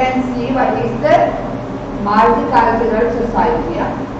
can see what is the multicultural society. Yeah?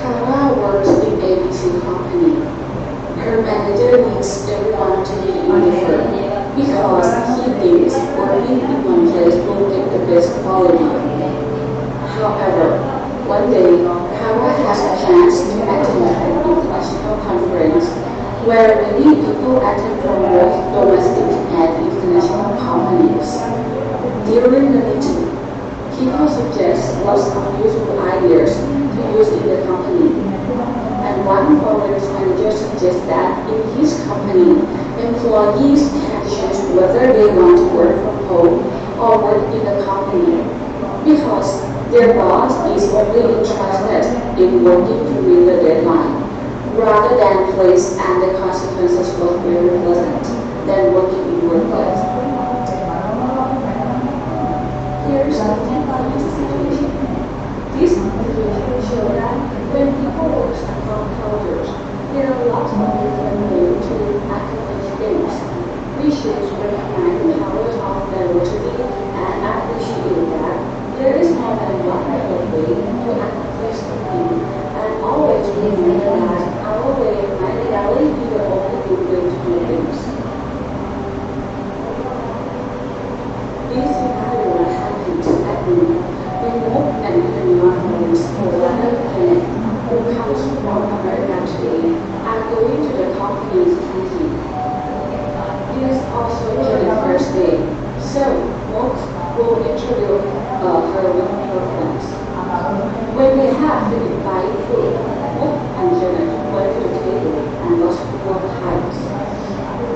Kara works in ABC wants everyone to be uniform because he thinks working in one place will get the best quality. However, one day, Howard has a chance to attend an international conference where many people attend from both domestic and international companies. During the meeting, people suggest lots of useful ideas to use in the company. And one foreign manager suggests that in his company, employees can choose whether they want to work from home or work in the company because their boss is only interested in working to meet the deadline, rather than place and the consequences was very pleasant than working in workplace. Here's the technology situation. This situation shows that when people work across cultures, there are lots of different ways to accomplish things. We should recognize the powers of diversity and appreciate that there is more than one right way to accomplish something, and always remember that our way might really be the only good way to do things. This scenario happens at noon when Mook and Leonard Holmes, another planet who comes from America today, are going to the company's canteen. It is also their first day, so Mook will introduce her with her friends. When they have to buy food, Mook and Janet went to the table and lost 4 times.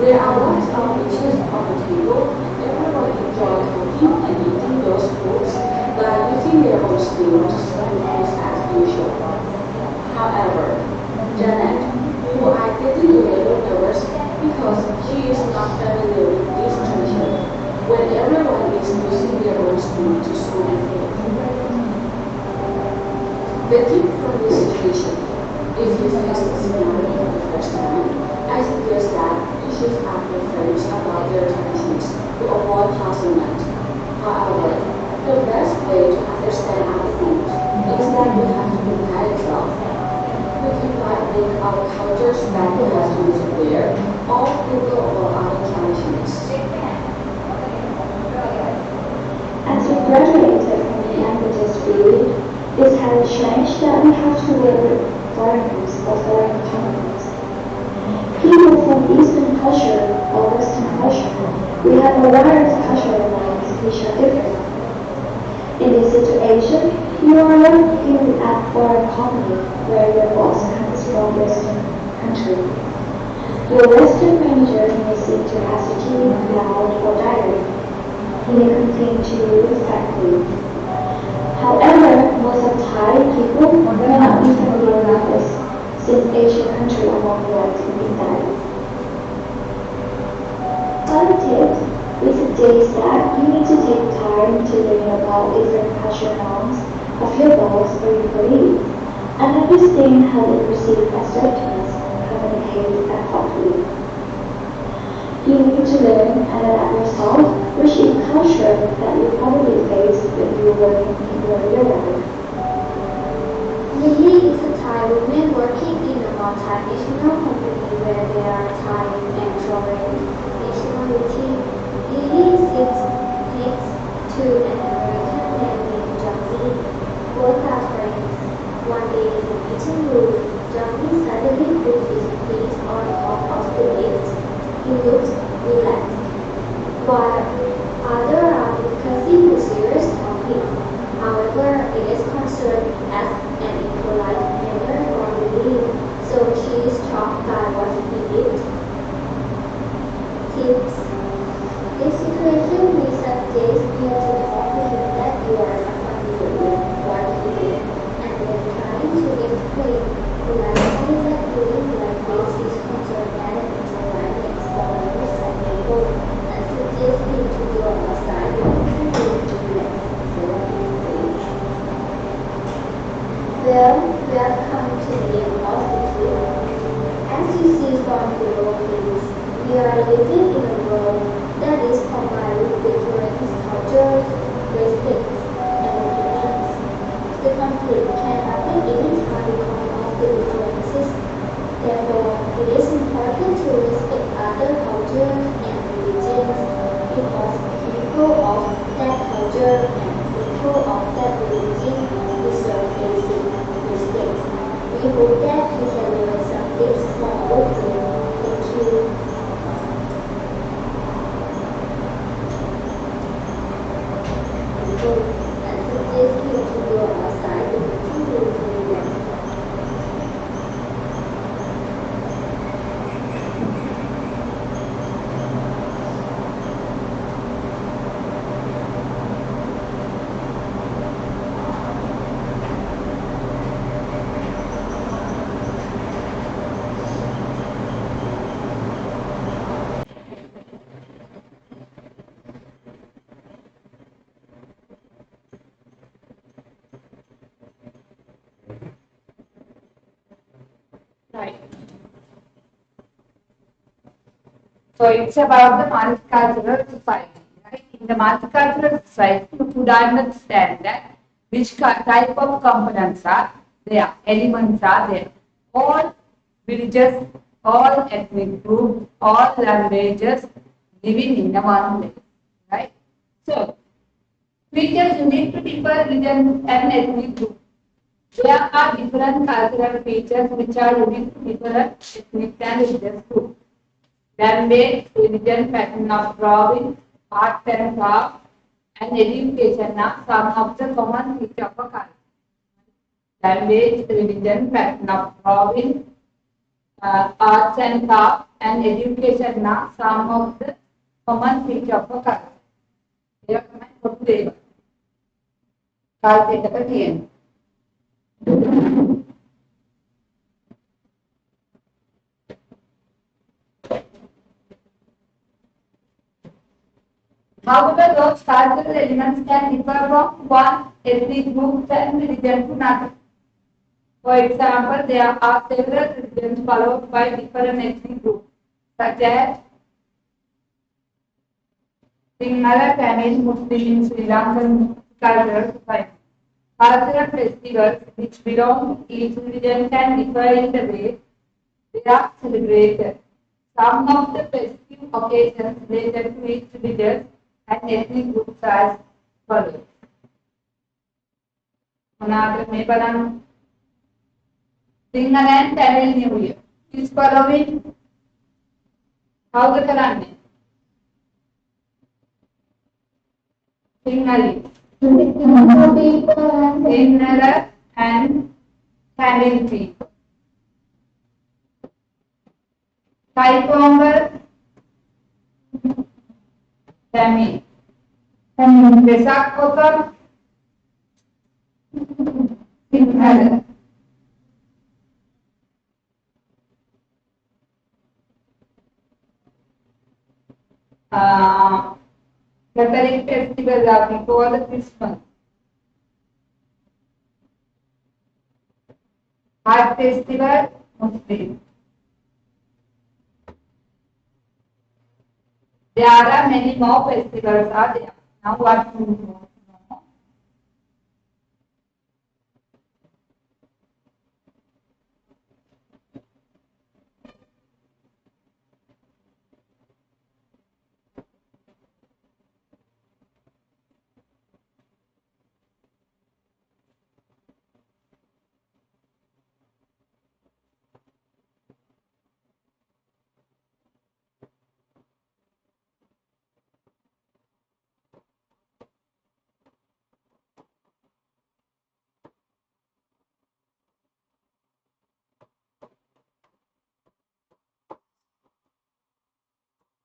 There are lots of dishes on the table. Everyone enjoys cooking and eating those foods by using their own skills to serve foods as usual. However, Janet, who are getting a little nervous because she is not familiar with this tradition, when everyone is using their own spoon to spoon food. The tip from this situation, if you face the scenario for the first time, I suggest that you should ask your friends about their traditions to avoid puzzlement. However, the best way to understand our things is that we have to prepare yourself. We can like our culture's family customs wear, or Google or other traditions. As we graduated from the languages field, it has changed that we have to work with foreigners or foreign companies. People from Eastern culture or Western culture, we have a wide cultural lines which are different. In this situation, you are working at a foreign company where your boss comes from Western country. Your Western manager may seem to ask you loud or direct. He may complain to you respectfully. However, most of Thai people may not be familiar with this, since Asian countries are more polite to be direct. Other tips, we suggest that you need to take time to learn about different cultural norms of your boss or employees, and understand how they perceive assertiveness, communicate, and thoughtfully. You need to learn and adapt yourself, which is culture that you probably face when you work in your real life. Lily is a Thai woman working in a multinational company where there are Thai and foreign nationality. Lily sits next to an American man named Johnny. Both are friends. One day in the meeting room, Johnny suddenly put his feet on top of the lift. He looked relaxed, while others are discussing the serious topic. However, it is considered as an impolite manner for Lily, so she is shocked by what he did. Tips. In situation we suggest you to talk to him that you are not familiar with what he did, and then trying to explain politely that doing like this is considered as an impolite exposure and label, and suggest him to go outside and contribute to relax himself. Well, welcome to the end of the trip. As you see from below, please, we are living in a world that is combined with different cultures, races, and opinions. The conflict can happen anytime because of the differences. Therefore, it is important to respect other cultures and religions because people of that culture and people of that religion deserve basic respect. We hope that we can learn some things from both of you. Thank you. So, I suggest you to go outside and continue doing that. Right. So it's about the multicultural society, right? In the multicultural society, you could understand that which type of components are there, elements are there. All villages, all ethnic groups, all languages living in the one place, right? So features unique to different religions and ethnic groups. There are different cultural features which are unique to different ethnic and religious groups. Language, religion, pattern of drawing, art and craft, and education are some of the common features of a culture. Language, religion, pattern of drawing, arts and craft, and education are some of the common features of a culture. ඒක තමයි පොදු දේවල්. කාල්පේකට තියෙන්නේ. However, those cultural elements can differ from one ethnic group and religion to another. For example, there are several religions followed by different ethnic groups, such as Sinhala, Tamil, Muslim, Sri Lankan cultural society. Cultural festivals which belong to each religion can differ in the way they are celebrated. Some of the festive occasions related to each religion and ethnic groups as follows. මොනවාද මේ බලන්න. Sinhala and Tamil New Year is following. කවුද කරන්නේ? Sinhala and Tamil people. Thai Pongal, Tamil. Vesak Pottam, Sinhala. Catholic festivals are before the Christmas. Heart festival, Muslim. There are many more festivals are there. Now what to know?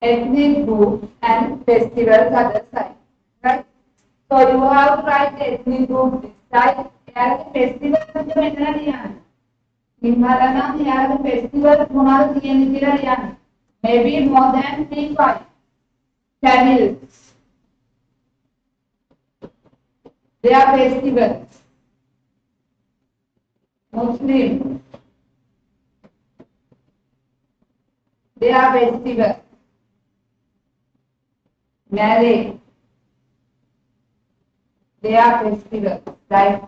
Ethnic groups and festivals other side, right? So you have to write the ethnic group this side. Here the festival is මෙතන ලියන්න. සිංහල නම් here the festival මොනවද තියෙන්නේ කියලා ලියන්න. Maybe more than 3-5. Tamil, their festivals. Muslim, their festivals. Malay, their festivals, like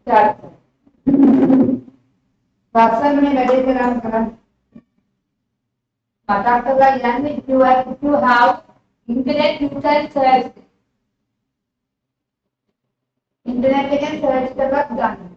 start. Pasal में बैठे थे राम करम. Patakaga, and if you have internet, you can search. Internet you can search the web done.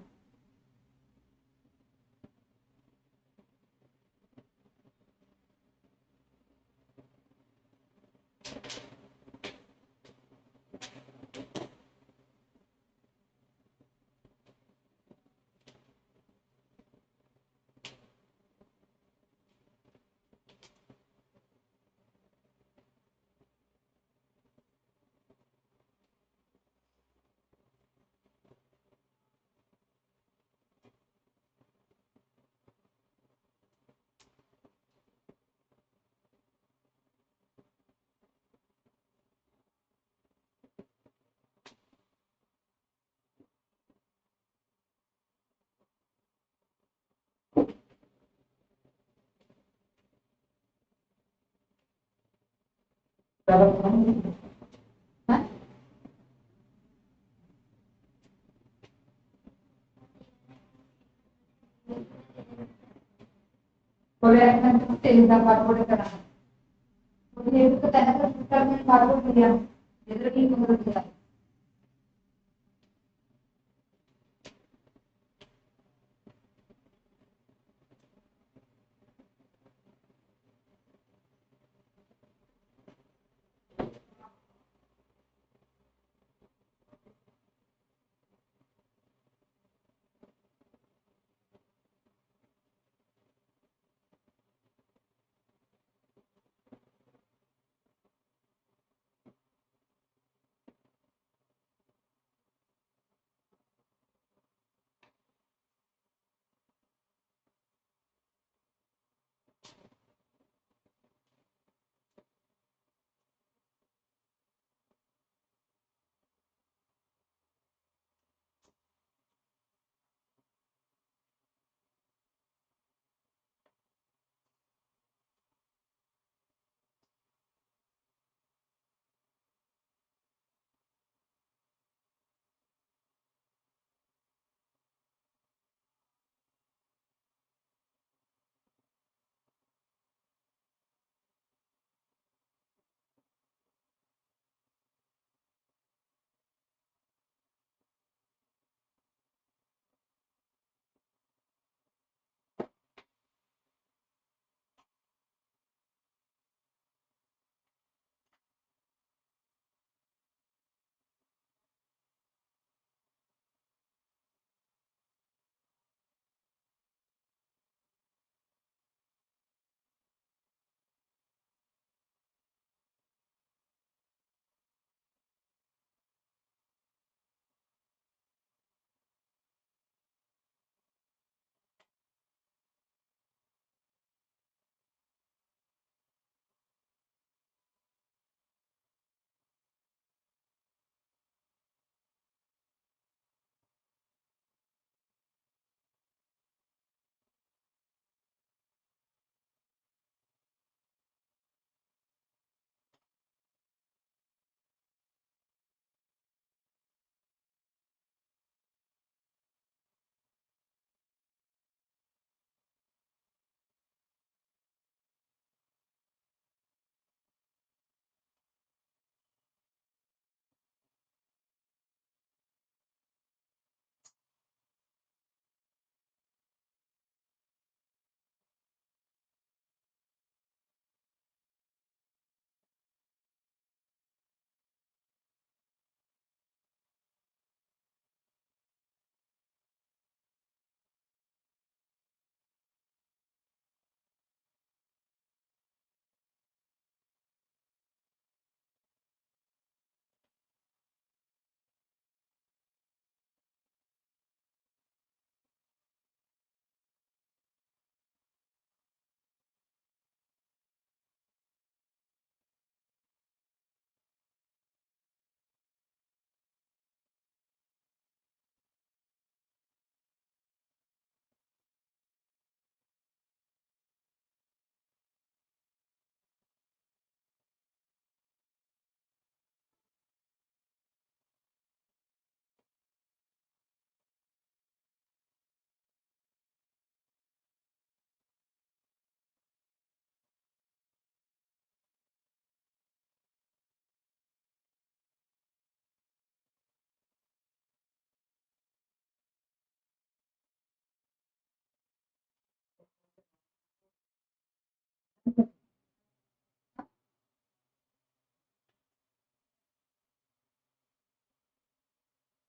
Huh? Boleh nanti kita baru kena. Boleh itu kita kan baru dia. Jadi menurut saya.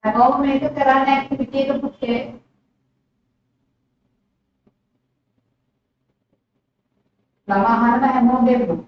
හැමෝම මේක කරන්න activity එක පුතේ. ළමා අහනවා හැමෝගෙම.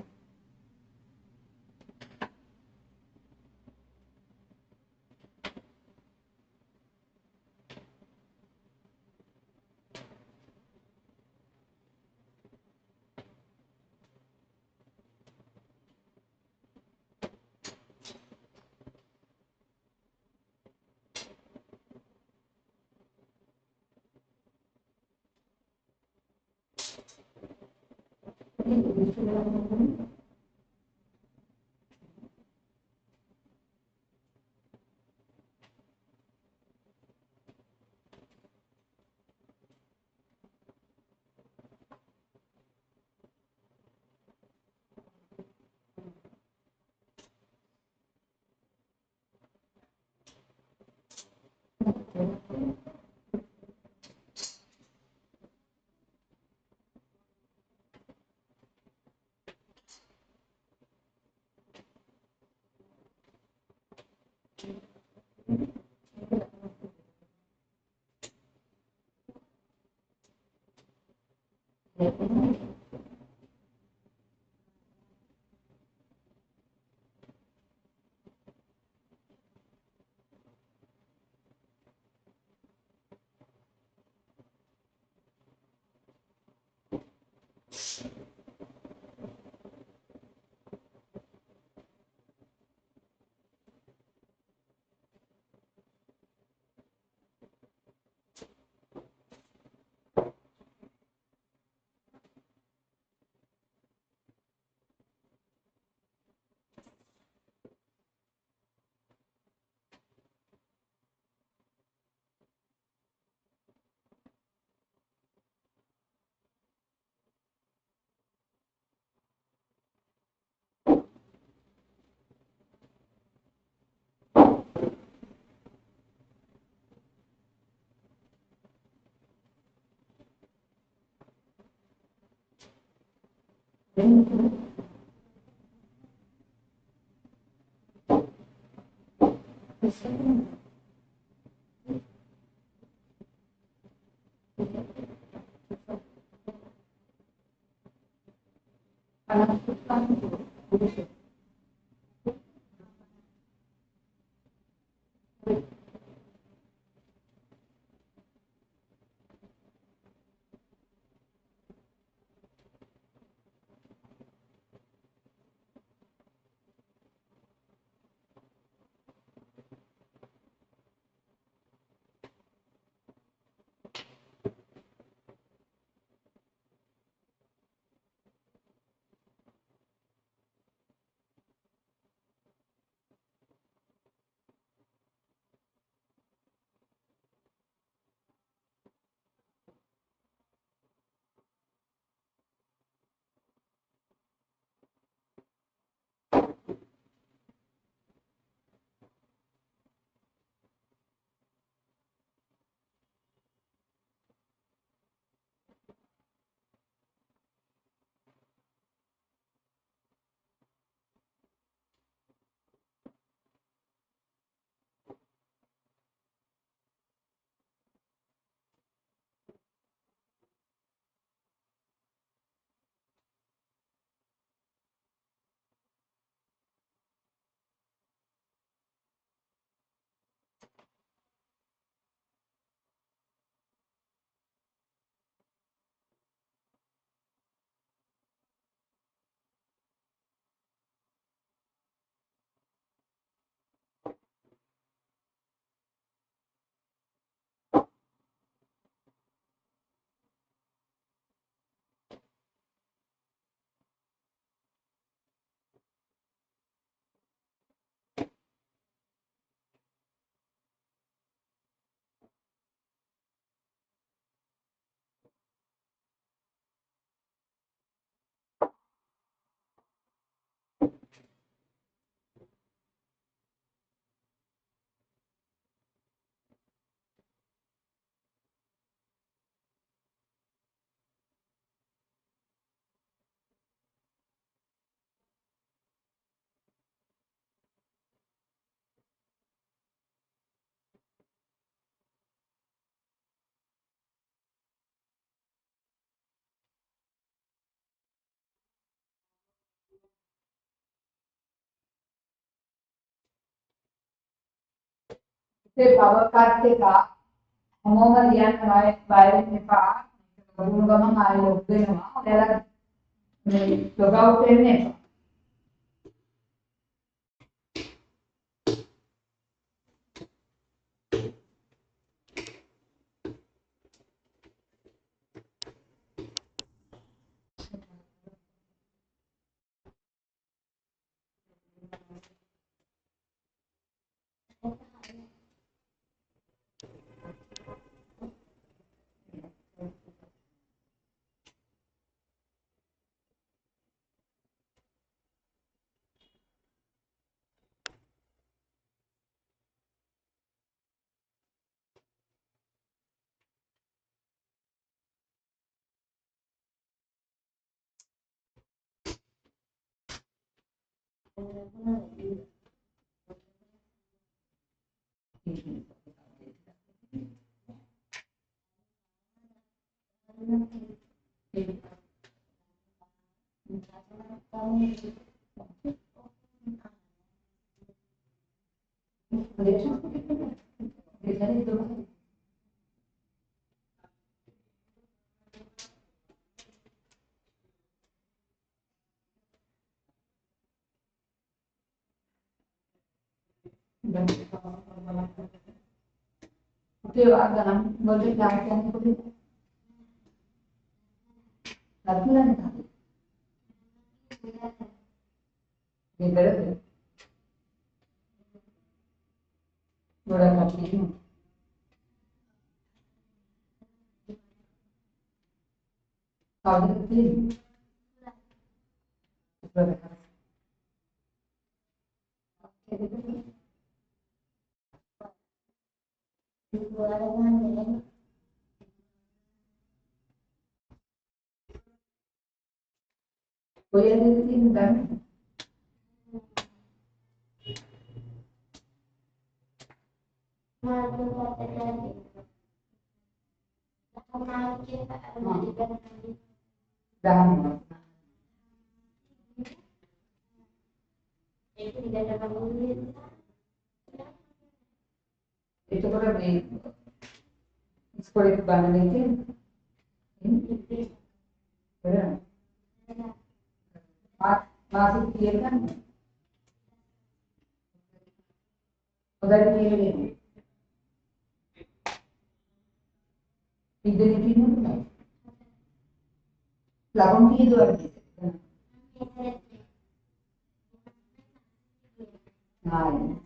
ඒ power cut එක හැමෝම ලියන්න බය වෙන්න එපා. වුණ ගමන් ආයෙ ලොග් වෙනවා. ඔයාලා මේ ලොග් අවුට් වෙන්න එපා. Itu agak boleh gantian boleh. Tapi lah tadi. Ini berapa? Berapa kali? Kalau itu berapa? Boleh di dan dan itu berapa nih? Sekolah itu bangun itu ini berapa? Masih dia kan udah ini ini kan lawan itu lagi. Nah,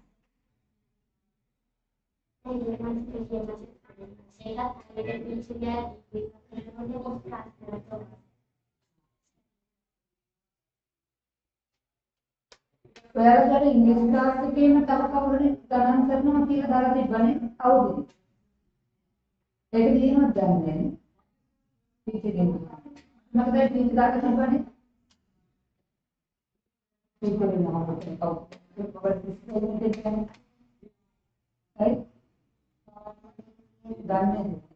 ඔයාලා දැන් ඉංග්‍රීසි class එකේම තව කවුරුහරි ගණන් කරනවා කියලා දාලා තිබ්බනේ කවුද? ඒක දිනවත් දන්නේ නැහැ. ටීචර් කෙනෙක්. මට දැන් ටීචර් දාලා තිබ්බනේ. ටීචර් නමකට කවුද? ඒක පොඩි ඉස්කෝලේ දෙන්නේ. හරි? දන්නේ නැහැ.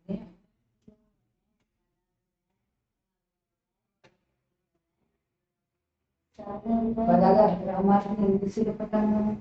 Balaga අමාරු ඉංග්‍රීසි පටන් ගන්න.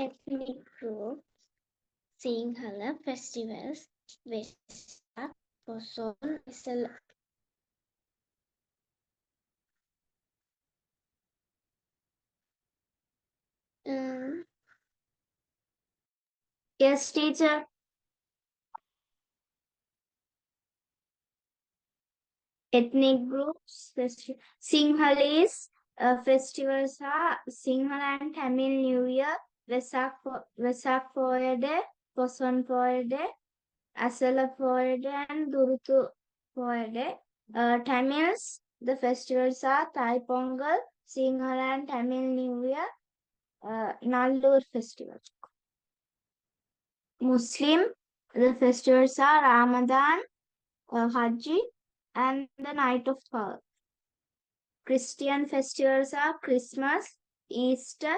ethnic groups, Sinhala festivals, Vesak, Poson, Um, yes, teacher. Ethnic groups, Sinhalese festivals are Sinhala and Tamil New Year, Vesak Foyade, Poson Foyade, Asala Foyade, and Durutu Foyade. Tamils, the festivals are Thai Pongal, Sinhala and Tamil New Year, Nallur Festival. Muslim, the festivals are Ramadan, Hajj, and the Night of Power. Christian festivals are Christmas, Easter,